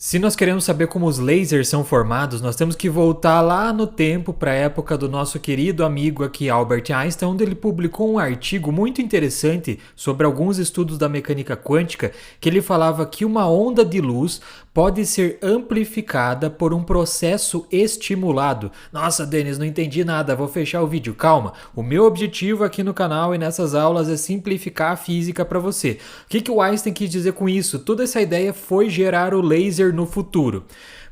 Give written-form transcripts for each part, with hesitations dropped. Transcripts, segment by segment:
Se nós queremos saber como os lasers são formados, nós temos que voltar lá no tempo para a época do nosso querido amigo aqui, Albert Einstein, onde ele publicou um artigo muito interessante sobre alguns estudos da mecânica quântica, que ele falava que uma onda de luz pode ser amplificada por um processo estimulado. Nossa, Denis, não entendi nada, vou fechar o vídeo. Calma, o meu objetivo aqui no canal e nessas aulas é simplificar a física para você. O que o Einstein quis dizer com isso? Toda essa ideia foi gerar o laser no futuro.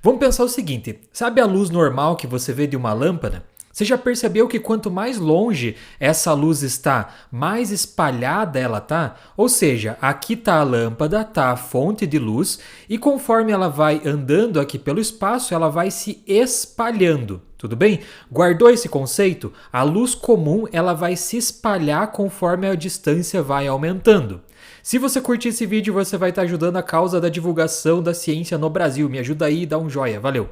Vamos pensar o seguinte, sabe a luz normal que você vê de uma lâmpada? Você já percebeu que quanto mais longe essa luz está, mais espalhada ela está? Ou seja, aqui está a lâmpada, está a fonte de luz, e conforme ela vai andando aqui pelo espaço, ela vai se espalhando. Tudo bem? Guardou esse conceito? A luz comum ela vai se espalhar conforme a distância vai aumentando. Se você curtir esse vídeo, você vai estar ajudando a causa da divulgação da ciência no Brasil. Me ajuda aí e dá um joinha. Valeu!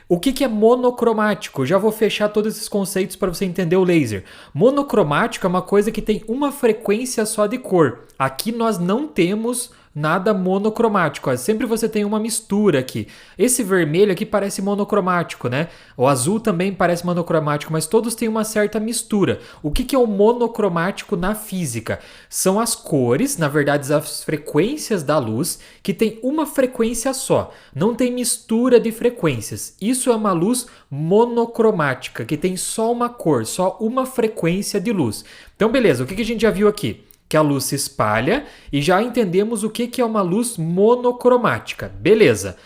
O que é monocromático? Já vou fechar todos esses conceitos para você entender o laser. Monocromático é uma coisa que tem uma frequência só de cor. Aqui nós não temos nada monocromático. Sempre você tem uma mistura aqui. Esse vermelho aqui parece monocromático, né? O azul também parece monocromático, mas todos têm uma certa mistura. O que é o monocromático na física? São as cores, na verdade as frequências da luz, que tem uma frequência só. Não tem mistura de frequências. Isso é uma luz monocromática, que tem só uma cor, só uma frequência de luz. Então beleza, o que a gente já viu aqui? Que a luz se espalha e já entendemos o que é uma luz monocromática. Beleza.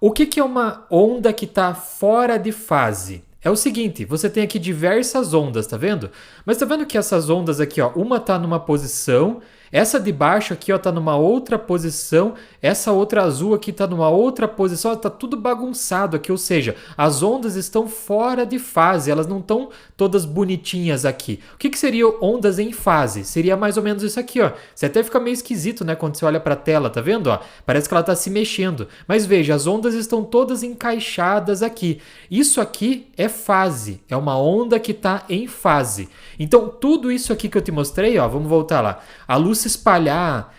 O que é uma onda que está fora de fase? É o seguinte, você tem aqui diversas ondas, tá vendo? Mas tá vendo que essas ondas aqui, ó, uma tá numa posição, essa de baixo aqui, ó, tá numa outra posição, essa outra azul aqui tá numa outra posição, ó, tá tudo bagunçado aqui, ou seja, as ondas estão fora de fase, elas não estão todas bonitinhas aqui. O que seria ondas em fase? Seria mais ou menos isso aqui, ó. Você até fica meio esquisito, né, quando você olha para a tela, tá vendo, ó? Parece que ela tá se mexendo. Mas veja, as ondas estão todas encaixadas aqui. Isso aqui é fase, é uma onda que tá em fase. Então, tudo isso aqui que eu te mostrei, ó, vamos voltar lá. A luz se espalhar,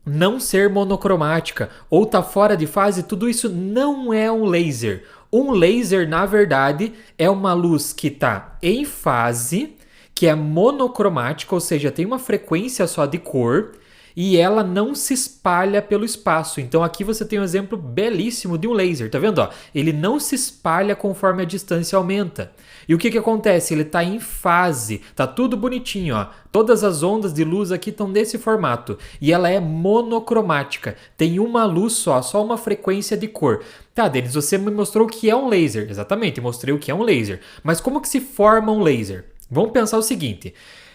não ser monocromática ou tá fora de fase, tudo isso não é um laser. Um laser, na verdade, é uma luz que está em fase, que é monocromática, ou seja, tem uma frequência só de cor, e ela não se espalha pelo espaço. Então aqui você tem um exemplo belíssimo de um laser, tá vendo? Ó? Ele não se espalha conforme a distância aumenta. E o que acontece? Ele está em fase, tá tudo bonitinho, ó. Todas as ondas de luz aqui estão desse formato. E ela é monocromática, tem uma luz só uma frequência de cor. Tá, Denis, você me mostrou o que é um laser. Exatamente, mostrei o que é um laser. Mas como que se forma um laser? Vamos pensar o seguinte...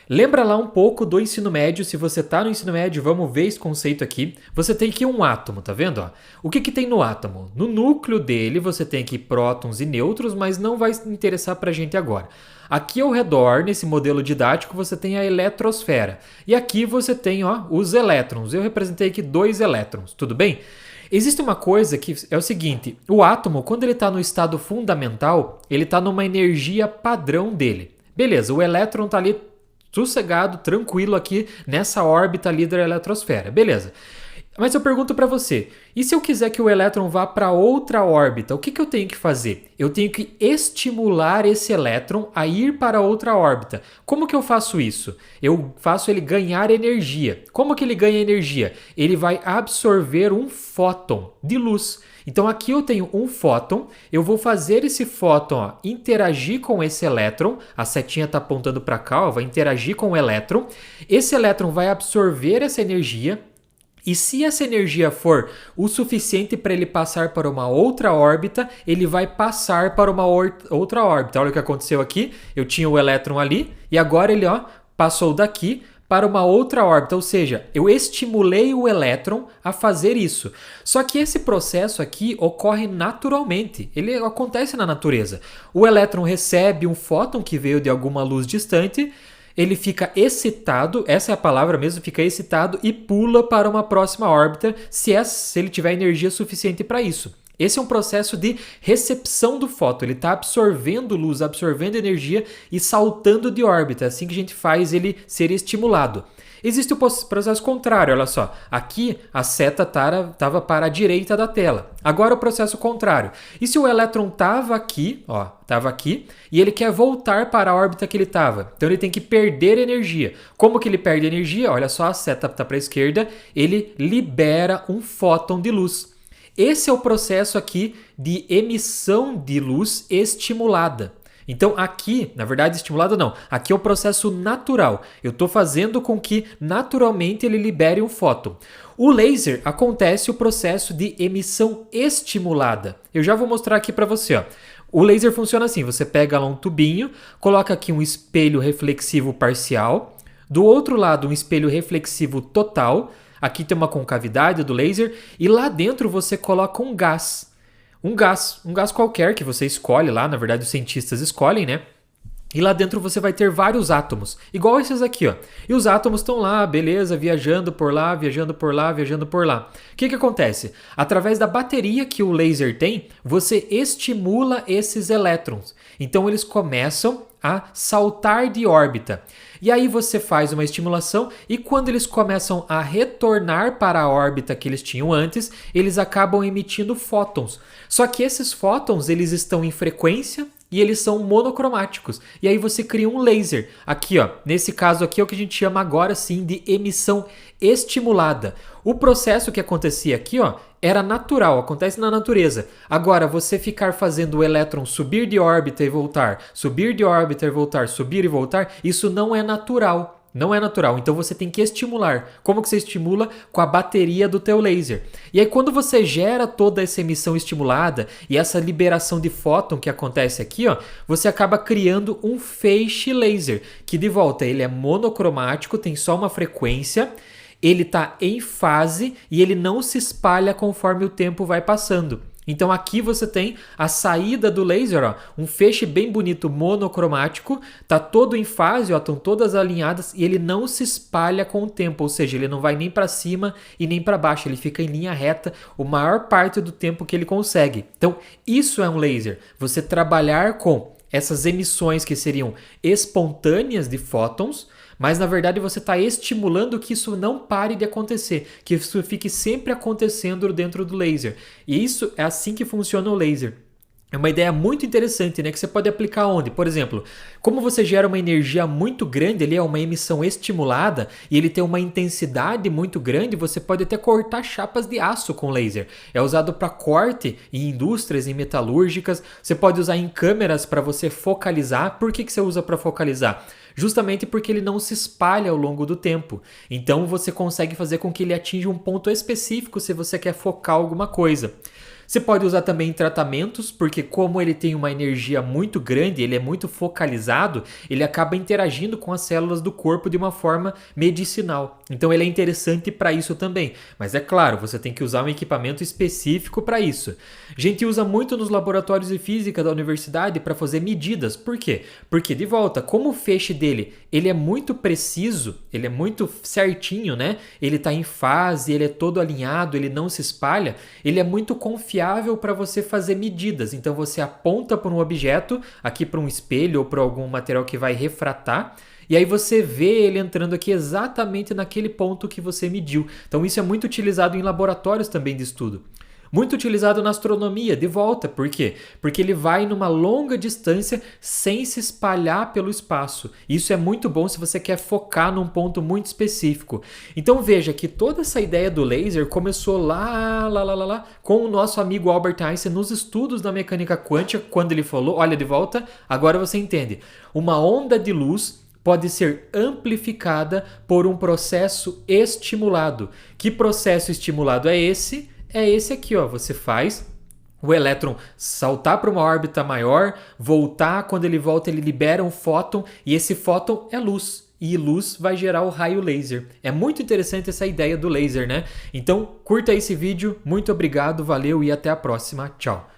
Lembra lá um pouco do ensino médio, se você está no ensino médio, vamos ver esse conceito aqui. Você tem aqui um átomo, tá vendo? Ó? O que tem no átomo? No núcleo dele você tem aqui prótons e nêutrons, mas não vai interessar pra gente agora. Aqui ao redor, nesse modelo didático, você tem a eletrosfera. E aqui você tem os elétrons. Eu representei aqui 2 elétrons, tudo bem? Existe uma coisa que é o seguinte, o átomo, quando ele está no estado fundamental, ele está numa energia padrão dele. Beleza, o elétron está ali sossegado, tranquilo aqui nessa órbita ali da eletrosfera. Beleza. Mas eu pergunto para você, e se eu quiser que o elétron vá para outra órbita, o que eu tenho que fazer? Eu tenho que estimular esse elétron a ir para outra órbita. Como que eu faço isso? Eu faço ele ganhar energia. Como que ele ganha energia? Ele vai absorver um fóton de luz. Então aqui eu tenho um fóton, eu vou fazer esse fóton interagir com esse elétron, a setinha está apontando para cá, vai interagir com o elétron, esse elétron vai absorver essa energia, e se essa energia for o suficiente para ele passar para uma outra órbita, ele vai passar para uma outra órbita. Olha o que aconteceu aqui, eu tinha o elétron ali, e agora ele passou daqui para uma outra órbita, ou seja, eu estimulei o elétron a fazer isso. Só que esse processo aqui ocorre naturalmente, ele acontece na natureza. O elétron recebe um fóton que veio de alguma luz distante, ele fica excitado, essa é a palavra mesmo, fica excitado e pula para uma próxima órbita se ele tiver energia suficiente para isso. Esse é um processo de recepção do fóton, ele está absorvendo luz, absorvendo energia e saltando de órbita, é assim que a gente faz ele ser estimulado. Existe o processo contrário, olha só. Aqui a seta estava para a direita da tela. Agora o processo contrário. E se o elétron estava aqui, ó, estava aqui, e ele quer voltar para a órbita que ele estava? Então ele tem que perder energia. Como que ele perde energia? Olha só, a seta está para a esquerda, ele libera um fóton de luz. Esse é o processo aqui de emissão de luz estimulada. Então aqui, na verdade estimulado não, aqui é o processo natural. Eu estou fazendo com que naturalmente ele libere um fóton. O laser acontece o processo de emissão estimulada. Eu já vou mostrar aqui para você. Ó. O laser funciona assim, você pega lá um tubinho, coloca aqui um espelho reflexivo parcial, do outro lado um espelho reflexivo total, aqui tem uma concavidade do laser e lá dentro você coloca um gás. Um gás qualquer que você escolhe lá, na verdade os cientistas escolhem, né? E lá dentro você vai ter vários átomos, igual esses aqui, ó. E os átomos estão lá, beleza, viajando por lá, viajando por lá, viajando por lá. O que acontece? Através da bateria que o laser tem, você estimula esses elétrons. Então eles começam a saltar de órbita. E aí você faz uma estimulação e quando eles começam a retornar para a órbita que eles tinham antes, eles acabam emitindo fótons. Só que esses fótons, eles estão em frequência e eles são monocromáticos. E aí você cria um laser. Aqui, ó, nesse caso aqui é o que a gente chama agora sim de emissão estimulada. O processo que acontecia aqui, ó, era natural, acontece na natureza. Agora, você ficar fazendo o elétron subir de órbita e voltar, subir de órbita e voltar, subir e voltar, isso não é natural. Não é natural, então você tem que estimular. Como que você estimula? Com a bateria do teu laser. E aí quando você gera toda essa emissão estimulada e essa liberação de fóton que acontece aqui, ó, você acaba criando um feixe laser, que de volta ele é monocromático, tem só uma frequência, ele está em fase e ele não se espalha conforme o tempo vai passando. Então aqui você tem a saída do laser, ó, um feixe bem bonito monocromático, tá todo em fase, ó, estão todas alinhadas e ele não se espalha com o tempo, ou seja, ele não vai nem para cima e nem para baixo, ele fica em linha reta a maior parte do tempo que ele consegue. Então isso é um laser, você trabalhar com essas emissões que seriam espontâneas de fótons, mas na verdade você está estimulando que isso não pare de acontecer, que isso fique sempre acontecendo dentro do laser. E isso é assim que funciona o laser. É uma ideia muito interessante, né? Que você pode aplicar onde? Por exemplo, como você gera uma energia muito grande, ele é uma emissão estimulada e ele tem uma intensidade muito grande, você pode até cortar chapas de aço com laser. É usado para corte em indústrias, em metalúrgicas. Você pode usar em câmeras para você focalizar. Por que você usa para focalizar? Justamente porque ele não se espalha ao longo do tempo. Então você consegue fazer com que ele atinja um ponto específico se você quer focar alguma coisa. Você pode usar também em tratamentos, porque como ele tem uma energia muito grande, ele é muito focalizado, ele acaba interagindo com as células do corpo de uma forma medicinal. Então ele é interessante para isso também. Mas é claro, você tem que usar um equipamento específico para isso. A gente usa muito nos laboratórios de física da universidade para fazer medidas. Por quê? Porque, de volta, como o feixe dele ele é muito preciso, ele é muito certinho, né? Ele está em fase, ele é todo alinhado, ele não se espalha, ele é muito confiável para você fazer medidas. Então você aponta para um objeto, aqui para um espelho ou para algum material que vai refratar, e aí você vê ele entrando aqui exatamente naquele ponto que você mediu. Então isso é muito utilizado em laboratórios também de estudo. Muito utilizado na astronomia, de volta. Por quê? Porque ele vai numa longa distância sem se espalhar pelo espaço. Isso é muito bom se você quer focar num ponto muito específico. Então veja que toda essa ideia do laser começou lá com o nosso amigo Albert Einstein nos estudos da mecânica quântica, quando ele falou, olha de volta, agora você entende. Uma onda de luz pode ser amplificada por um processo estimulado. Que processo estimulado é esse? É esse aqui, ó. Você faz o elétron saltar para uma órbita maior, voltar, quando ele volta ele libera um fóton e esse fóton é luz. E luz vai gerar o raio laser. É muito interessante essa ideia do laser, né? Então curta esse vídeo, muito obrigado, valeu e até a próxima. Tchau!